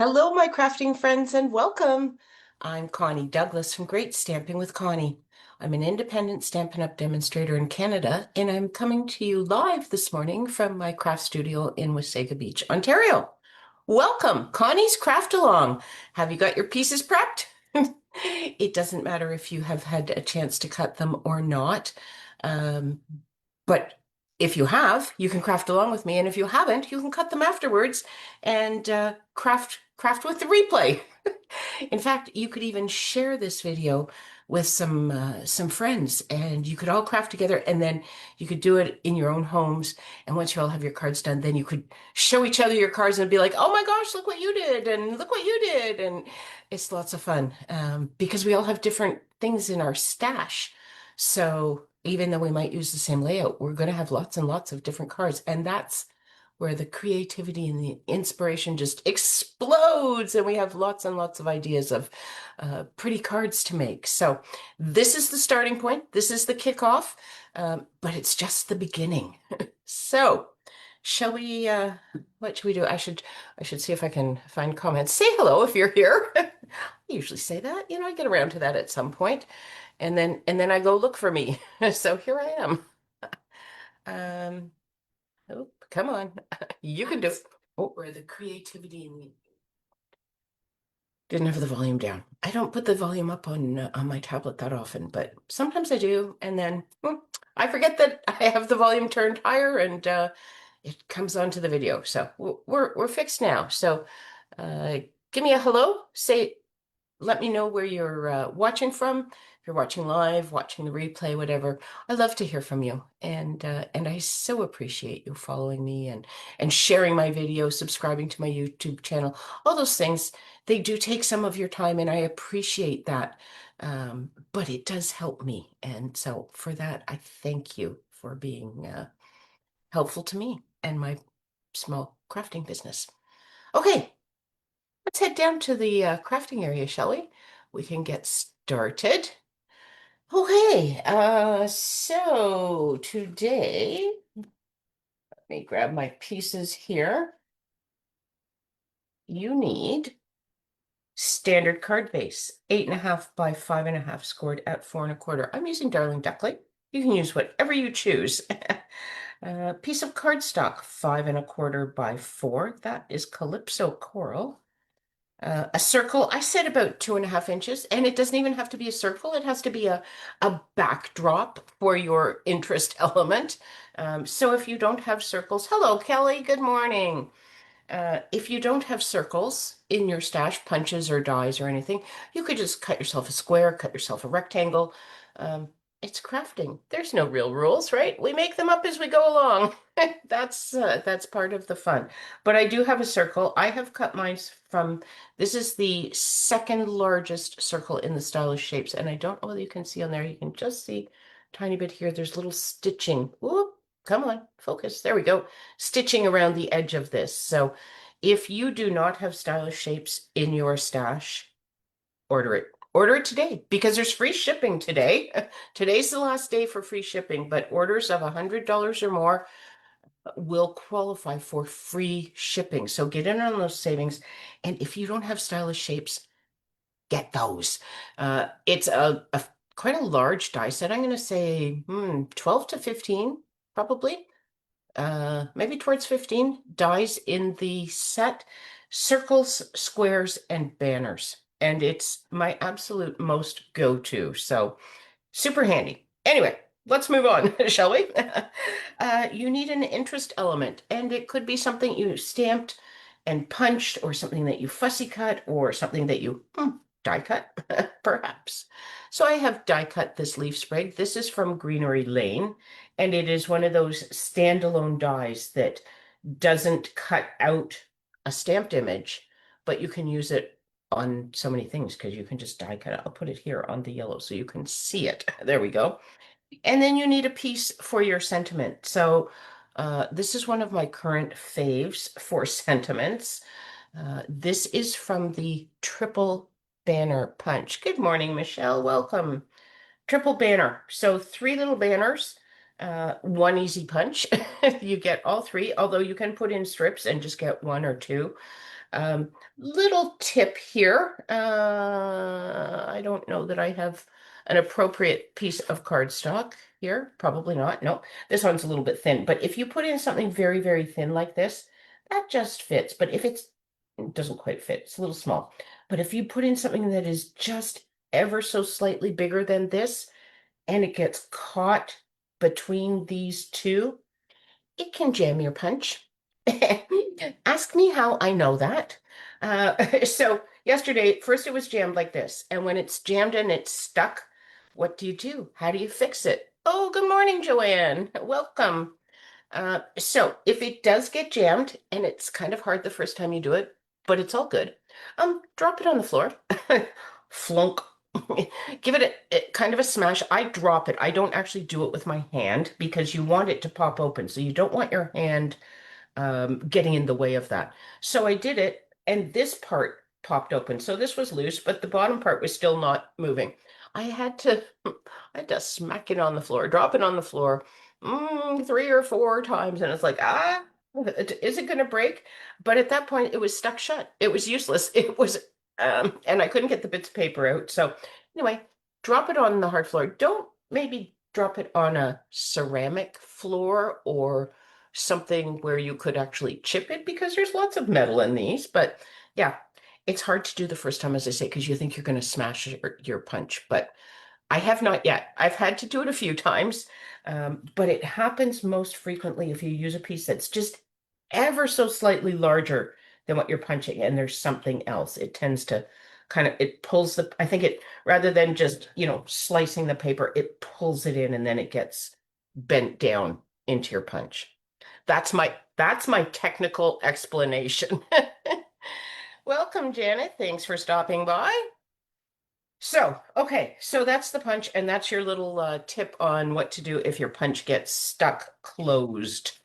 Hello, my crafting friends, and welcome. I'm Connie Douglas from Great Stamping with Connie. I'm an independent Stampin' Up! Demonstrator in Canada, and I'm coming to you live this morning from my craft studio in Wasaga Beach, Ontario. Welcome, Connie's Craft Along. Have you got your pieces prepped? It doesn't matter if you have had a chance to cut them or not. Um, but if you have, you can craft along with me, and if you haven't, you can cut them afterwards and craft with the replay. In fact, you could even share this video with some friends, and you could all craft together, and then you could do it in your own homes. And once you all have your cards done, then you could show each other your cards and be like, "Oh my gosh, look what you did!" and "Look what you did!" And it's lots of fun because we all have different things in our stash. So even though we might use the same layout, we're going to have lots and lots of different cards, and that's where the creativity and the inspiration just explodes, and we have lots and lots of ideas of pretty cards to make. So this is the starting point. This is the kickoff, but it's just the beginning. So shall we, what should we do? I should see if I can find comments. Say hello if you're here. I usually say that, I get around to that at some point, and then I go look for me. So here I am. Um, Oh, come on. You can do it. Oh, where the creativity in me. Didn't have the volume down. I don't put the volume up on my tablet that often, but sometimes I do, and then I forget that I have the volume turned higher, and it comes onto the video. So we're fixed now. So uh, give me a hello. Let me know where you're watching from. If you're watching live, watching the replay, whatever. I love to hear from you, and I so appreciate you following me and sharing my videos, subscribing to my YouTube channel. All those things, they do take some of your time, and I appreciate that. But it does help me, and so for that, I thank you for being helpful to me and my small crafting business. Okay, let's head down to the crafting area, shall we? We can get started. Okay, so today, let me grab my pieces here. You need standard card base, 8.5 by 5.5, scored at 4.25. I'm using Darling Duckling. You can use whatever you choose. Piece of cardstock, 5.25 by 4. That is Calypso Coral. A circle, I said about 2.5 inches, and it doesn't even have to be a circle. It has to be a backdrop for your interest element. So if you don't have circles, hello, Kelly, good morning. If you don't have circles in your stash, punches or dies or anything, you could just cut yourself a square, cut yourself a rectangle. Um, it's crafting. There's no real rules, right? We make them up as we go along. That's part of the fun. But I do have a circle. I have cut mine from, this is the second largest circle in the stylish shapes, and I don't know whether you can see on there. You can just see a tiny bit here. There's little stitching. Whoop, come on, focus. There we go. Stitching around the edge of this. So if you do not have stylish shapes in your stash, order it. Order it today because there's free shipping today. Today's the last day for free shipping, but orders of $100 or more will qualify for free shipping. So get in on those savings. And if you don't have stylish shapes, get those. It's a quite a large die set. I'm going to say 12 to 15, probably. Maybe towards 15 dies in the set, circles, squares, and banners. And it's my absolute most go-to. So super handy. Anyway, let's move on, shall we? You need an interest element, and it could be something you stamped and punched, or something that you fussy cut, or something that you die cut, perhaps. So I have die cut this leaf sprig. This is from Greenery Lane, and it is one of those standalone dies that doesn't cut out a stamped image, but you can use it on so many things because you can just die cut it. I'll put it here on the yellow so you can see it. There we go. And then you need a piece for your sentiment. So this is one of my current faves for sentiments. This is from the Triple Banner Punch. Good morning, Michelle. Welcome. Triple banner. So 3 little banners, one easy punch. You get all three, although you can put in strips and just get one or two. Little tip here. I don't know that I have an appropriate piece of cardstock here. Probably not. No, this one's a little bit thin. But if you put in something very, very thin like this, that just fits. But if it doesn't quite fit, it's a little small. But if you put in something that is just ever so slightly bigger than this, and it gets caught between these two, it can jam your punch. Ask me how I know that. So yesterday, first it was jammed like this, and when it's jammed and it's stuck, what do you do? How do you fix it? Oh, good morning, Joanne. Welcome. So if it does get jammed, and it's kind of hard the first time you do it, but it's all good, drop it on the floor. Flunk. Give it kind of a smash. I drop it. I don't actually do it with my hand because you want it to pop open. So you don't want your hand getting in the way of that. So I did it, and this part popped open. So this was loose, but the bottom part was still not moving. I had to, I had to smack it on the floor, drop it on the floor, 3 or 4 times, and it's like, is it going to break? But at that point, it was stuck shut. It was useless. It was, and I couldn't get the bits of paper out. So anyway, drop it on the hard floor. Don't maybe drop it on a ceramic floor or something where you could actually chip it because there's lots of metal in these. But yeah, it's hard to do the first time, as I say, because you think you're going to smash your punch. But I have not yet. I've had to do it a few times, but it happens most frequently if you use a piece that's just ever so slightly larger than what you're punching, and there's something else. It tends to kind of, it pulls the, I think it, rather than just, slicing the paper, it pulls it in and then it gets bent down into your punch. That's my technical explanation. Welcome, Janet. Thanks for stopping by. So, okay, so that's the punch, and that's your little tip on what to do if your punch gets stuck closed.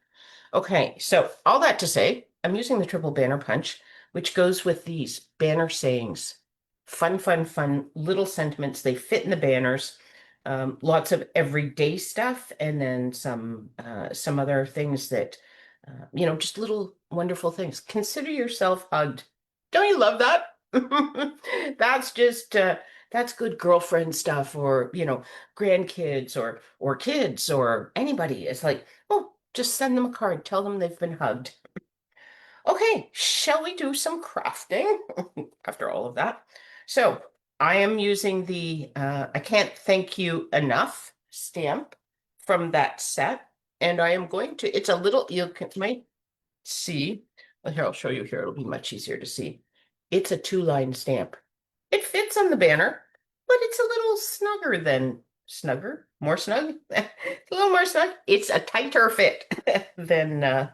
Okay, so all that to say, I'm using the triple banner punch, which goes with these banner sayings. Fun, fun, fun little sentiments. They fit in the banners. Lots of everyday stuff, and then some other things that just little wonderful things. Consider yourself hugged. Don't you love that? That's just that's good girlfriend stuff, or grandkids or kids or anybody. It's like, oh, just send them a card, tell them they've been hugged. Okay, shall we do some crafting after all of that? So I am using the I Can't Thank You Enough stamp from that set. And I am going to, it's a little, might see, well, here, I'll show you here. It'll be much easier to see. It's a 2-line stamp. It fits on the banner, but it's a little more snug, a little more snug. It's a tighter fit than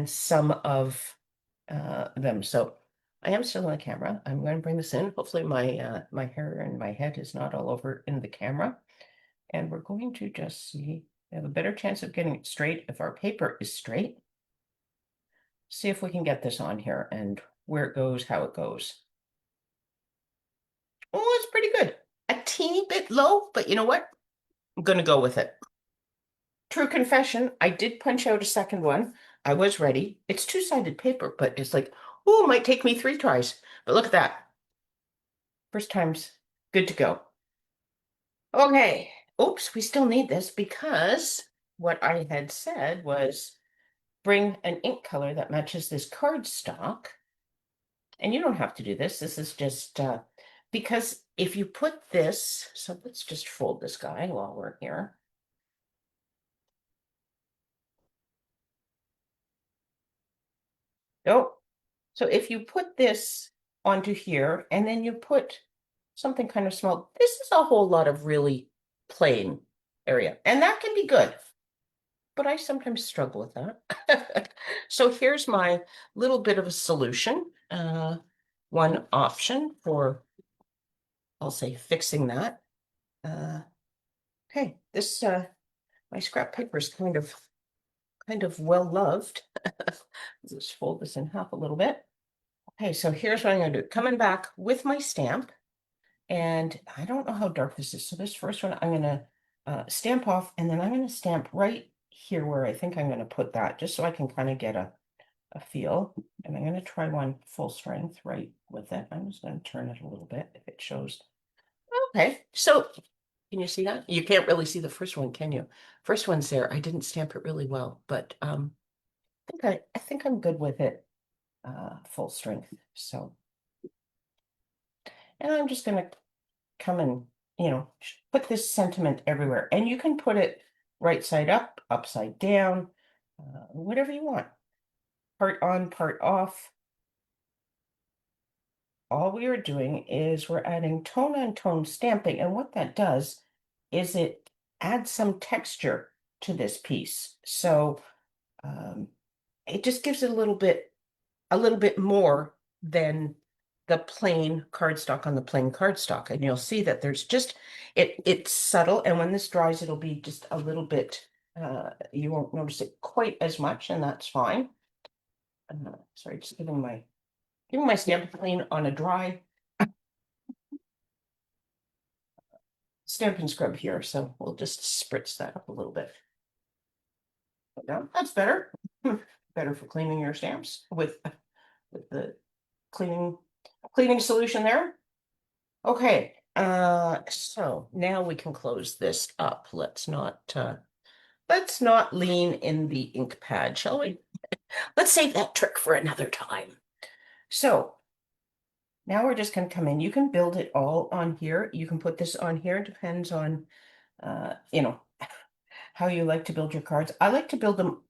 some of them. So I am still on the camera. I'm going to bring this in. Hopefully my hair and my head is not all over in the camera. And we're going to just see, we have a better chance of getting it straight if our paper is straight. See if we can get this on here and where it goes, how it goes. Oh, it's pretty good. A teeny bit low, but you know what? I'm going to go with it. True confession, I did punch out a second one. I was ready. It's two-sided paper, but it's like, oh, it might take me 3 tries. But look at that. First time's good to go. Okay. Oops, we still need this because what I had said was bring an ink color that matches this cardstock. And you don't have to do this. This is just because if you put this, so let's just fold this guy while we're here. Oh, so if you put this onto here and then you put something kind of small, this is a whole lot of really plain area. And that can be good, but I sometimes struggle with that. So here's my little bit of a solution. One option for, I'll say, fixing that. Okay, this my scrap paper is kind of well loved. Just fold this in half a little bit. Okay, so here's what I'm going to do. Coming back with my stamp, and I don't know how dark this is. So this first one I'm going to stamp off, and then I'm going to stamp right here where I think I'm going to put that, just so I can kind of get a feel, and I'm going to try one full strength right with it. I'm just going to turn it a little bit if it shows. Okay, so can you see that? You can't really see the first one, can you? First one's there. I didn't stamp it really well, but I think I'm good with it full strength. So, and I'm just going to come and, put this sentiment everywhere. And you can put it right side up, upside down, whatever you want. Part on, part off. All we are doing is we're adding tone on tone stamping. And what that does is it adds some texture to this piece. So it just gives it a little bit more than the plain cardstock on the plain cardstock. And you'll see that there's just, it's subtle. And when this dries, it'll be just a little bit, you won't notice it quite as much, and that's fine. Sorry, just giving my stamp clean on a dry Stampin' Scrub here, so we'll just spritz that up a little bit. Yeah, that's better. Better for cleaning your stamps with the cleaning solution there. Okay, so now we can close this up. Let's not lean in the ink pad, shall we? Let's save that trick for another time. So now we're just going to come in. You can build it all on here. You can put this on here. It depends on, how you like to build your cards. I like to build them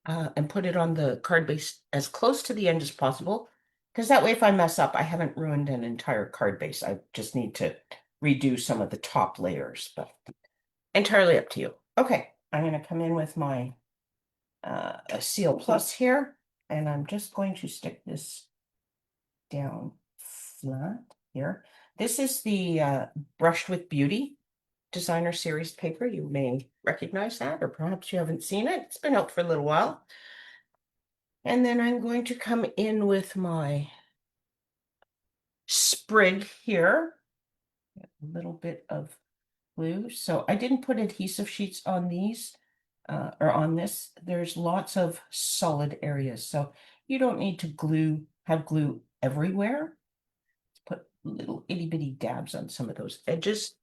and put it on the card base as close to the end as possible, because that way if I mess up, I haven't ruined an entire card base. I just need to redo some of the top layers, but entirely up to you. Okay, I'm going to come in with my a Seal Plus here, and I'm just going to stick this down flat here. This is the Brushed with Beauty Designer Series paper. You may recognize that, or perhaps you haven't seen it. It's been out for a little while. And then I'm going to come in with my sprig here. A little bit of glue. So I didn't put adhesive sheets on these, or on this. There's lots of solid areas, so you don't need to have glue everywhere. Put little itty bitty dabs on some of those edges.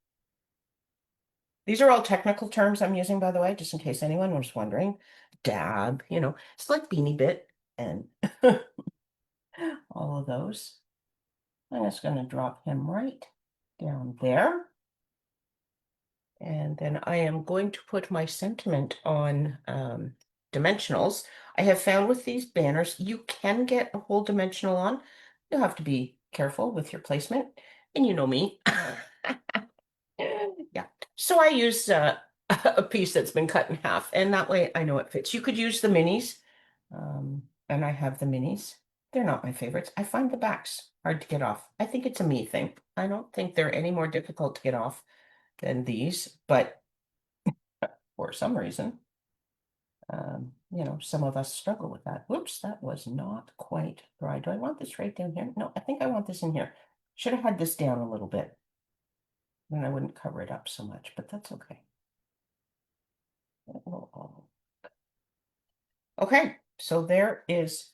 These are all technical terms I'm using, by the way, just in case anyone was wondering. Dab, it's like Beanie Bit and all of those. I'm just going to drop him right down there. And then I am going to put my sentiment on dimensionals. I have found with these banners, you can get a whole dimensional on. You'll have to be careful with your placement. And you know me. Yeah. So I use a piece that's been cut in half, and that way I know it fits. You could use the minis, and I have the minis. They're not my favorites. I find the backs hard to get off. I think it's a me thing. I don't think they're any more difficult to get off than these, but for some reason, some of us struggle with that. Whoops, that was not quite dry. Do I want this right down here? No, I think I want this in here. Should have had this down a little bit. Then I wouldn't cover it up so much, but that's okay. Okay, so there is,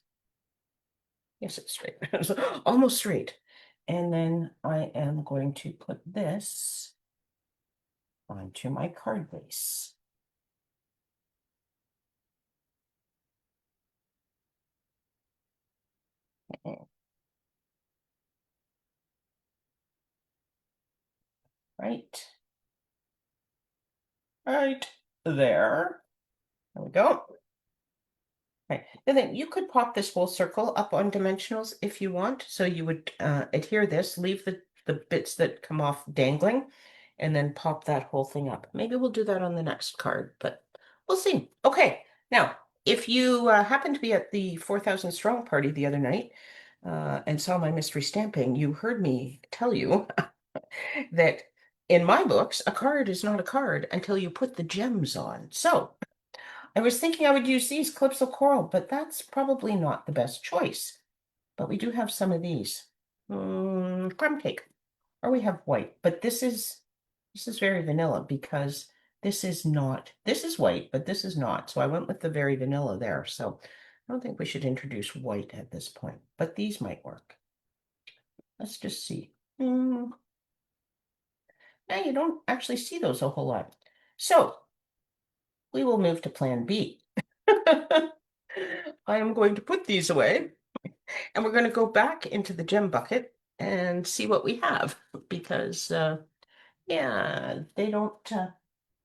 yes, it's straight, almost straight. And then I am going to put this onto my card base. Right. Right there. There we go. Okay. And then you could pop this whole circle up on dimensionals if you want. So you would adhere this, leave the bits that come off dangling, and then pop that whole thing up. Maybe we'll do that on the next card, but we'll see. Okay, now, if you happened to be at the 4,000 Strong party the other night and saw my mystery stamping, you heard me tell you that in my books, a card is not a card until you put the gems on. So I was thinking I would use these clips of coral, but that's probably not the best choice. But we do have some of these. Crumb cake. Or we have white, but this is very vanilla because this is white, but this is not. So I went with the very vanilla there. So I don't think we should introduce white at this point, but these might work. Let's just see. Yeah, you don't actually see those a whole lot. So we will move to plan B. I am going to put these away and we're going to go back into the gem bucket and see what we have because, yeah, they don't.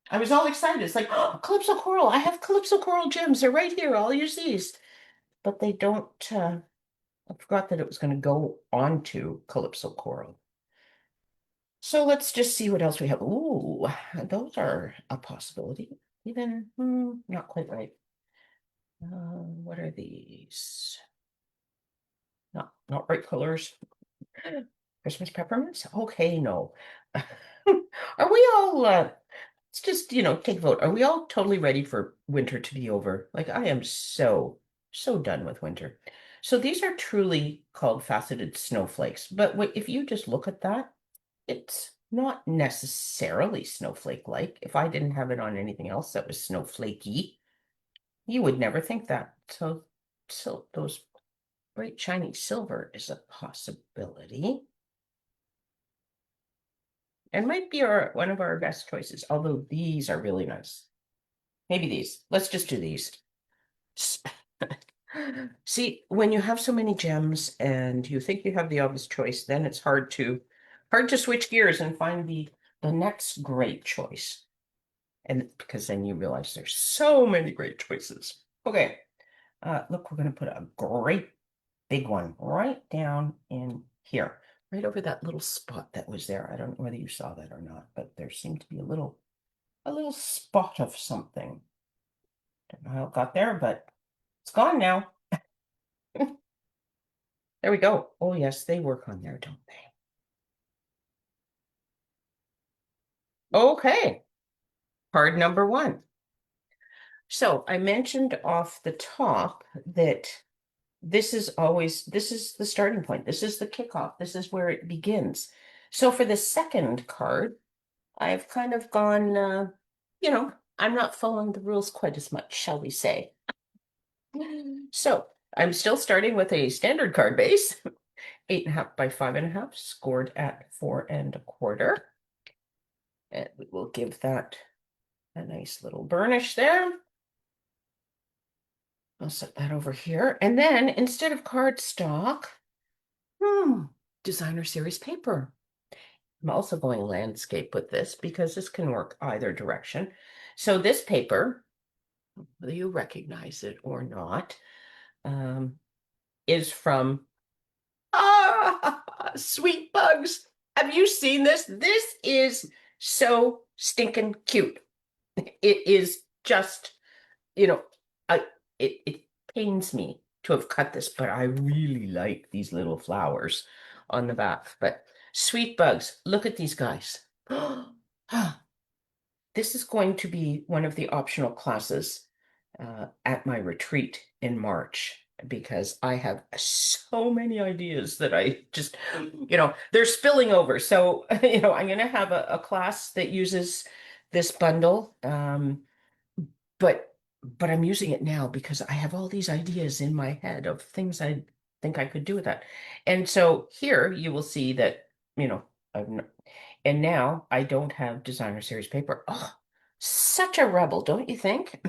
I was all excited. It's like, oh, Calypso Coral. I have Calypso Coral gems. They're right here. I'll use these. But they don't. I forgot that it was going to go onto Calypso Coral. So let's just see what else we have. Ooh, those are a possibility. Even not quite right. What are these? Not right colors. Christmas peppermints? Okay, no. Are we all let's just, take a vote. Are we all totally ready for winter to be over? Like I am so done with winter. So these are truly called faceted snowflakes. But if you just look at that, it's not necessarily snowflake-like. If I didn't have it on anything else that was snowflakey, you would never think that. So those bright shiny silver is a possibility. And might be one of our best choices, although these are really nice. Maybe these. Let's just do these. See, when you have so many gems and you think you have the obvious choice, then it's hard to switch gears and find the next great choice. And because then you realize there's so many great choices. Okay. Look, we're going to put a great big one right down in here, right over that little spot that was there. I don't know whether you saw that or not, but there seemed to be a little spot of something. Don't know how it got there, but it's gone now. There we go. Oh yes, they work on there, don't they? Okay, card number one. So I mentioned off the top that this is the starting point. This is the kickoff. This is where it begins. So for the second card, I've kind of gone, I'm not following the rules quite as much, shall we say. So I'm still starting with a standard card base, 8.5 by 5.5, scored at 4.25. And we will give that a nice little burnish there. I'll set that over here. And then instead of cardstock, designer series paper. I'm also going landscape with this because this can work either direction. So this paper, whether you recognize it or not, is from Sweet Bugs. Have you seen this? This is so stinking cute. It is just, you know, I it pains me to have cut this, but I really like these little flowers on the back. But Sweet Bugs, look at these guys. This is going to be one of the optional classes at my retreat in March because I have so many ideas that I just, they're spilling over. So, I'm going to have a class that uses this bundle. But I'm using it now because I have all these ideas in my head of things I think I could do with that. And so here you will see that, you know, and now I don't have designer series paper. Oh, such a rebel, don't you think?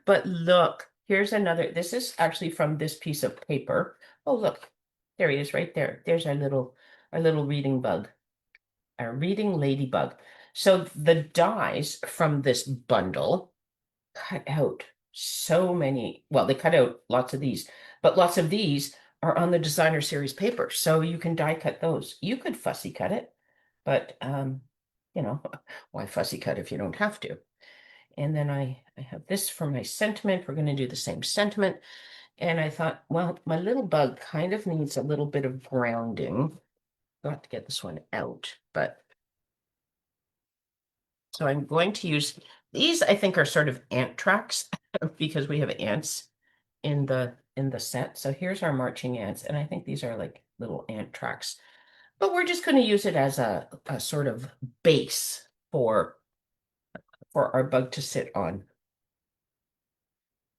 But look, here's another. This is actually from this piece of paper. Oh, look, there he is right there. There's our little reading bug, our reading ladybug. So the dies from this bundle cut out so many. Well, they cut out lots of these, but lots of these are on the designer series paper. So you can die cut those. You could fussy cut it, but why fussy cut if you don't have to? And then I have this for my sentiment. We're going to do the same sentiment. And I thought, well, my little bug kind of needs a little bit of grounding. Got to get this one out, but so I'm going to use these, I think, are sort of ant tracks because we have ants in the set. So here's our marching ants, and I think these are like little ant tracks. But we're just going to use it as a sort of base for our bug to sit on.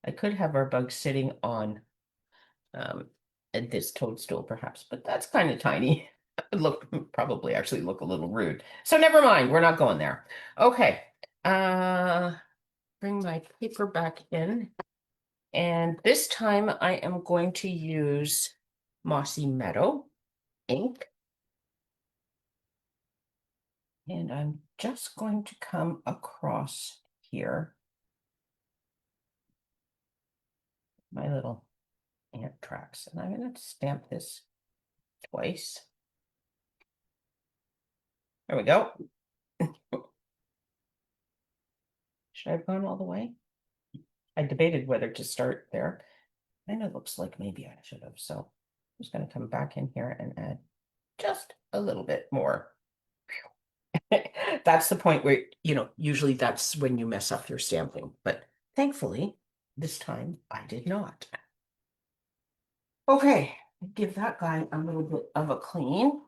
I could have our bug sitting on this toadstool perhaps, but that's kind of tiny. Probably actually look a little rude. So never mind, we're not going there. Okay. Uh, bring my paper back in. And this time I am going to use Mossy Meadow ink. And I'm just going to come across here my little ant tracks. And I'm going to stamp this twice. There we go. Should I have gone all the way? I debated whether to start there. And it looks like maybe I should have. So I'm just going to come back in here and add just a little bit more. That's the point where, usually that's when you mess up your stamping. But thankfully, this time I did not. Okay, give that guy a little bit of a clean.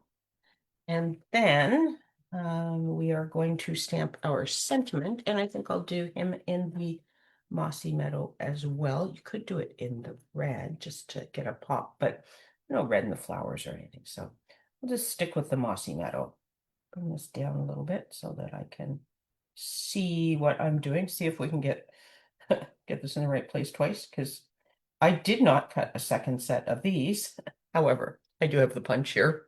And then we are going to stamp our sentiment, and I think I'll do him in the Mossy Meadow as well. You could do it in the red just to get a pop, but no red in the flowers or anything. So we'll just stick with the Mossy Meadow. Bring this down a little bit so that I can see what I'm doing, see if we can get get this in the right place twice, because I did not cut a second set of these. However, I do have the punch here.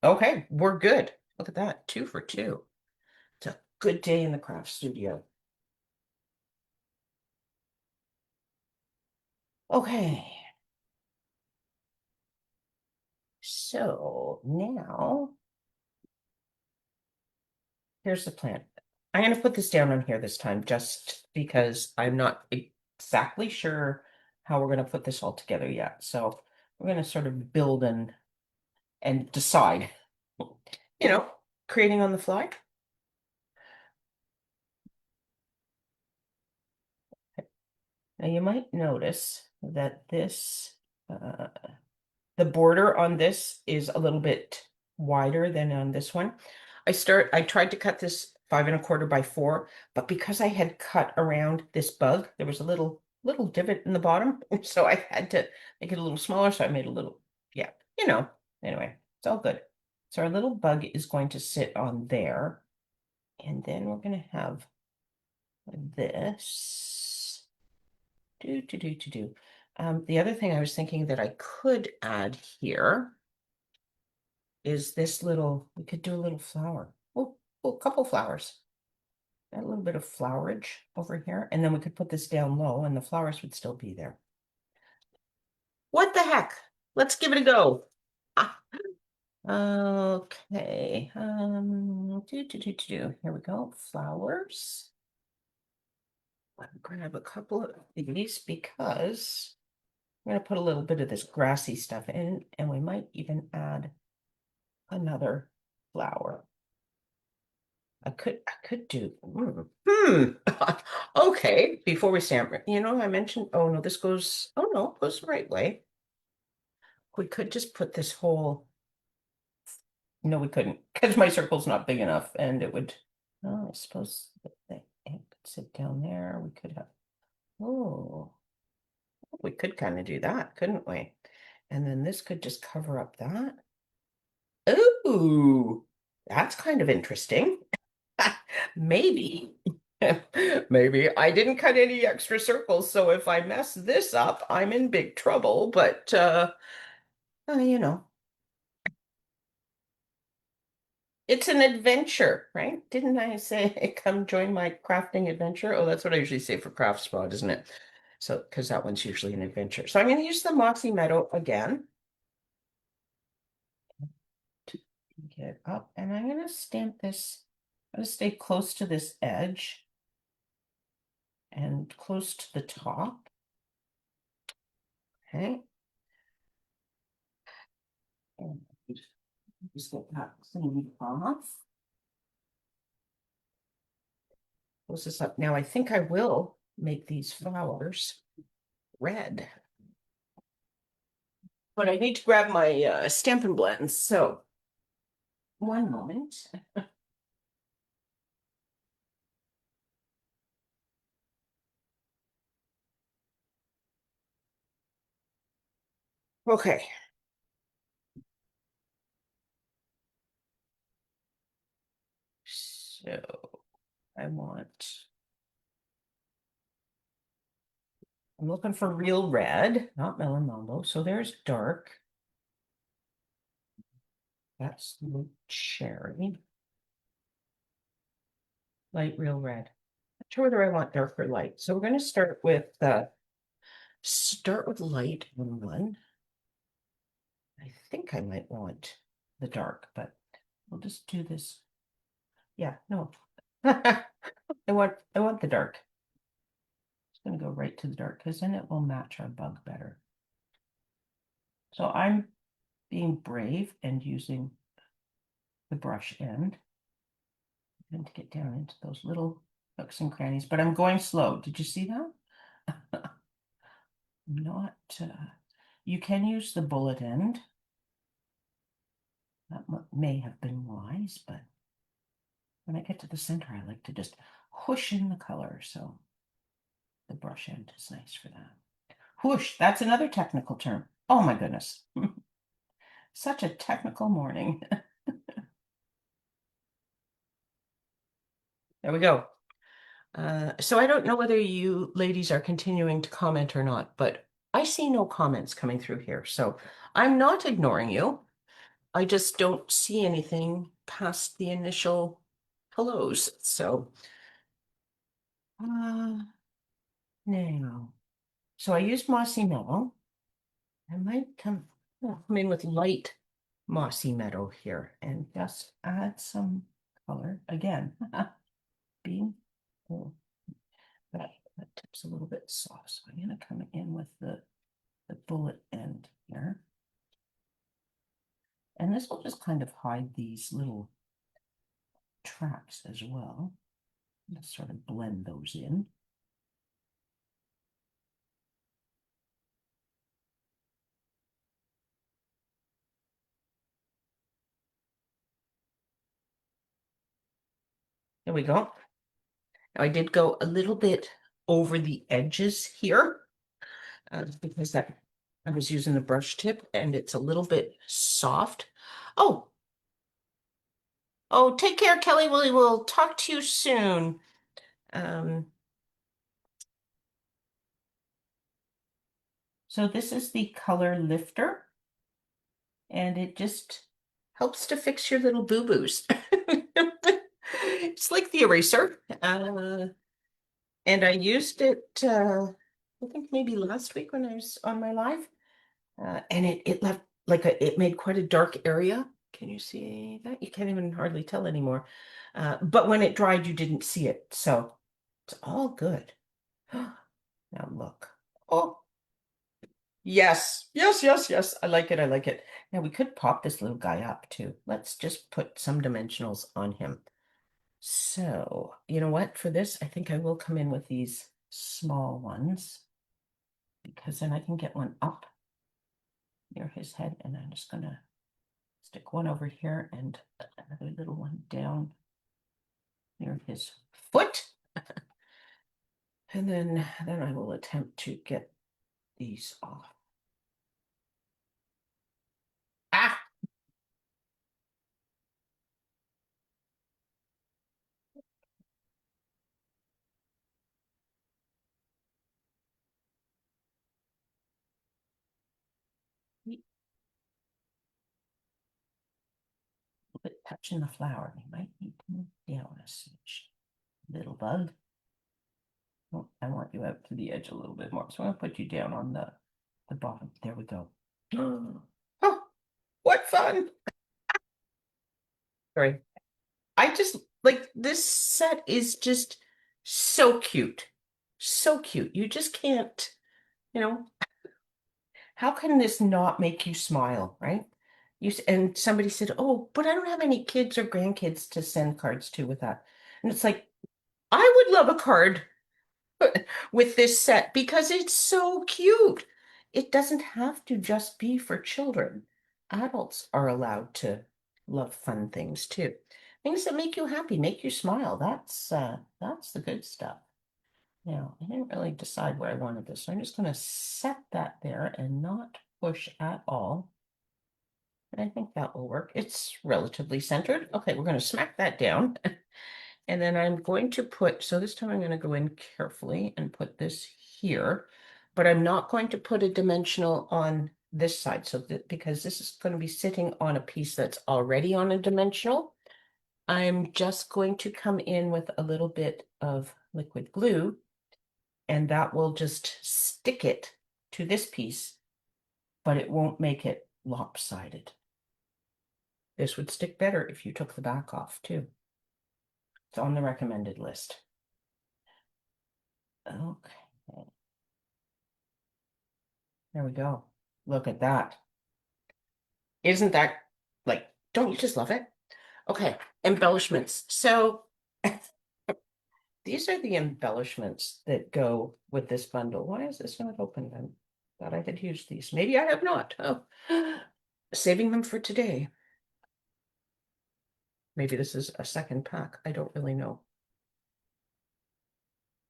Okay, we're good. Look at that, 2 for 2. It's a good day in the craft studio. Okay. So now, here's the plan. I'm going to put this down on here this time just because I'm not exactly sure how we're going to put this all together yet. So we're going to sort of build and decide, creating on the fly. Now you might notice that the border on this is a little bit wider than on this one. I tried to cut this 5 1/4 by 4, but because I had cut around this bug, there was a little divot in the bottom. So I had to make it a little smaller. So I made a little, yeah, anyway, it's all good. So our little bug is going to sit on there. And then we're going to have this. The other thing I was thinking that I could add here is this we could do a little flower. Oh, a couple flowers. Got a little bit of flowerage over here. And then we could put this down low and the flowers would still be there. What the heck? Let's give it a go. Ah. Okay. Here we go. Flowers. Let me grab a couple of these because I'm going to put a little bit of this grassy stuff in, and we might even add another flower. I could do, okay, before we stamp, I mentioned, oh no, it goes the right way. We could just put this whole, no, we couldn't, because my circle's not big enough, and it would, oh, I suppose the ink could sit down there. We could have, we could kind of do that, couldn't we? And then this could just cover up that. Ooh, that's kind of interesting. Maybe, maybe I didn't cut any extra circles, so if I mess this up, I'm in big trouble, but it's an adventure, right? Didn't I say come join my crafting adventure? Oh, that's what I usually say for Craft Spot, isn't it? So, because that one's usually an adventure. So I'm going to use the Mossy Meadow again. Get it up, and I'm going to stamp this. I'm going to stay close to this edge and close to the top. Okay. And just get that cleaned off. Close this up. Now I think I will make these flowers red. But I need to grab my Stampin' Blends. So one moment. Okay. So I want, I'm looking for real red, not melon mambo. So there's dark. That's the cherry. Light real red. Not sure whether I want dark or light. So we're going to start with light on one. I think I might want the dark, but we'll just do this. Yeah, no. I want the dark. It's going to go right to the dark because then it will match our bug better. So I'm being brave and using the brush end and to get down into those little nooks and crannies, but I'm going slow. Did you see that? Not, you can use the bullet end. That may have been wise, but when I get to the center, I like to just whoosh in the color. So the brush end is nice for that. Whoosh, that's another technical term. Oh my goodness. Such a technical morning. There we go. So I don't know whether you ladies are continuing to comment or not, but I see no comments coming through here. So I'm not ignoring you. I just don't see anything past the initial hellos. So now, so I used Mossy Meadow. I might come in with light Mossy Meadow here and just add some color again. Being oh, that tip's a little bit soft, so I'm going to come in with the bullet end here. And this will just kind of hide these little tracks as well. Let's sort of blend those in. There we go. Now I did go a little bit over the edges here because that I was using the brush tip and it's a little bit soft. Oh, oh, take care, Kelly. We will talk to you soon. Um, so this is the color lifter, and it just helps to fix your little boo-boos. It's like the eraser. And I used it, I think maybe last week when I was on my live. And it left like it made quite a dark area. Can you see that? You can't even hardly tell anymore. But when it dried, you didn't see it. So it's all good. Now look. Oh, yes. Yes, yes, yes. I like it. I like it. Now we could pop this little guy up too. Let's just put some dimensionals on him. So, you know what? For this, I think I will come in with these small ones because then I can get one up near his head, and I'm just gonna stick one over here and another little one down near his foot. And then I will attempt to get these off. Ah! A little bit touching the flower. We might need to move down a smidge. Little bug. Oh, I want you out to the edge a little bit more. So I'm gonna put you down on the bottom. There we go. Oh, what fun! Sorry. I just like this set is just so cute. So cute. You just can't, you know, how can this not make you smile, right? And somebody said, "Oh, but I don't have any kids or grandkids to send cards to with that." And it's like, I would love a card with this set because it's so cute. It doesn't have to just be for children. Adults are allowed to love fun things too. Things that make you happy, make you smile. That's the good stuff. Now, I didn't really decide where I wanted this, so I'm just going to set that there and not push at all. And I think that will work. It's relatively centered. Okay, we're going to smack that down. And then I'm going to put, so this time I'm going to go in carefully and put this here, but I'm not going to put a dimensional on this side. So that because this is going to be sitting on a piece that's already on a dimensional, I'm just going to come in with a little bit of liquid glue, and that will just stick it to this piece, but it won't make it lopsided. This would stick better if you took the back off too. It's on the recommended list. Okay. There we go. Look at that. Isn't that like, don't you just love it? Okay, embellishments. So these are the embellishments that go with this bundle. Why is this not open then? Thought I had used these. Maybe I have not. Oh, saving them for today. Maybe this is a second pack. I don't really know.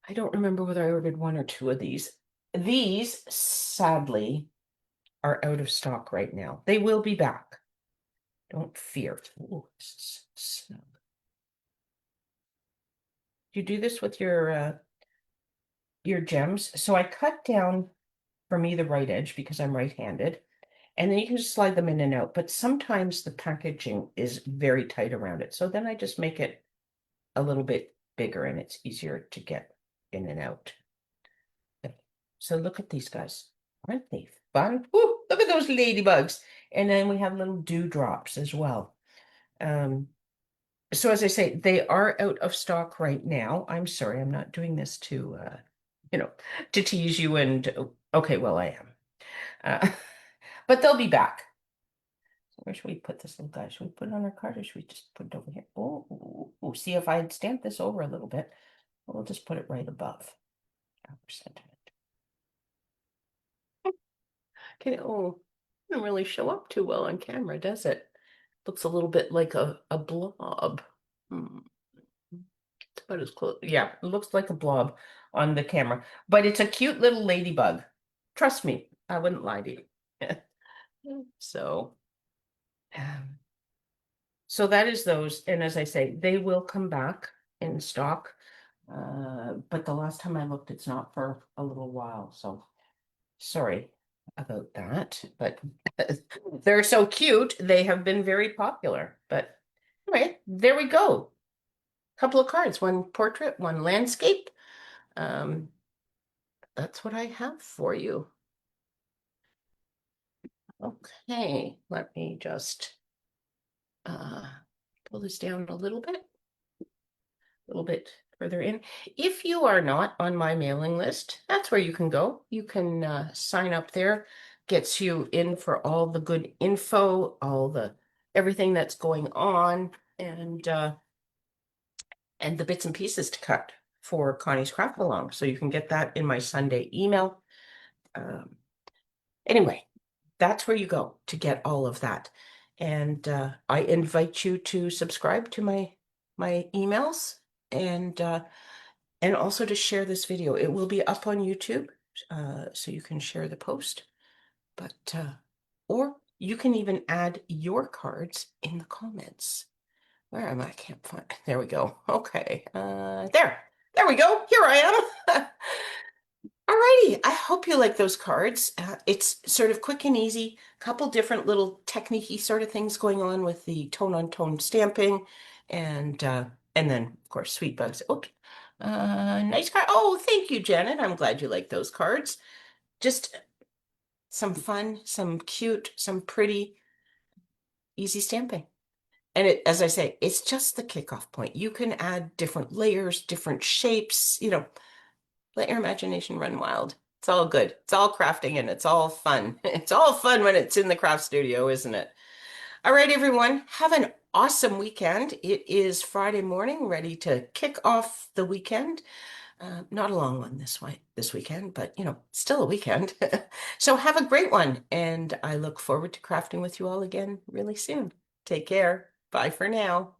I don't remember whether I ordered one or two of these. These, sadly, are out of stock right now. They will be back. Don't fear. Ooh, this is snug. You do this with your gems. So I cut down for me the right edge because I'm right-handed, and then you can just slide them in and out. But sometimes the packaging is very tight around it. So then I just make it a little bit bigger and it's easier to get in and out. So look at these guys. Aren't they fun? Ooh, look at those ladybugs. And then we have little dewdrops as well. So as I say, they are out of stock right now. I'm sorry, I'm not doing this to, to tease you and, okay, well, I am. But they'll be back. So where should we put this little guy? Should we put it on our card or should we just put it over here? Oh, see if I had stamped this over a little bit, we'll just put it right above our sentiment. Okay, doesn't really show up too well on camera, does it? Looks a little bit like a blob. It's about as close. Yeah, it looks like a blob on the camera, but it's a cute little ladybug. Trust me, I wouldn't lie to you. So, um, so that is those. And as I say, they will come back in stock. But the last time I looked, it's not for a little while. So sorry about that, but they're so cute. They have been very popular. But anyway, there we go. Couple of cards, one portrait, one landscape. That's what I have for you. Okay, let me just pull this down a little bit further in. If you are not on my mailing list, that's where you can go. You can sign up there. Gets you in for all the good info, everything that's going on, and the bits and pieces to cut for Connie's Craft Along. So you can get that in my Sunday email. Anyway, that's where you go to get all of that. And I invite you to subscribe to my emails and also to share this video. It will be up on YouTube, so you can share the post. But or you can even add your cards in the comments. Where am I? I can't find. There we go. Okay. There we go. Here I am. Alrighty, I hope you like those cards. It's sort of quick and easy. A couple different little technique-y sort of things going on with the tone-on-tone stamping, and then of course sweet bugs. Okay, nice card. Oh, thank you, Janet. I'm glad you like those cards. Just some fun, some cute, some pretty, easy stamping. And as I say, it's just the kickoff point. You can add different layers, different shapes, let your imagination run wild. It's all good. It's all crafting and it's all fun. It's all fun when it's in the craft studio, isn't it? All right, everyone, have an awesome weekend. It is Friday morning, ready to kick off the weekend. Not a long one this weekend, but still a weekend. So have a great one, and I look forward to crafting with you all again really soon. Take care. Bye for now.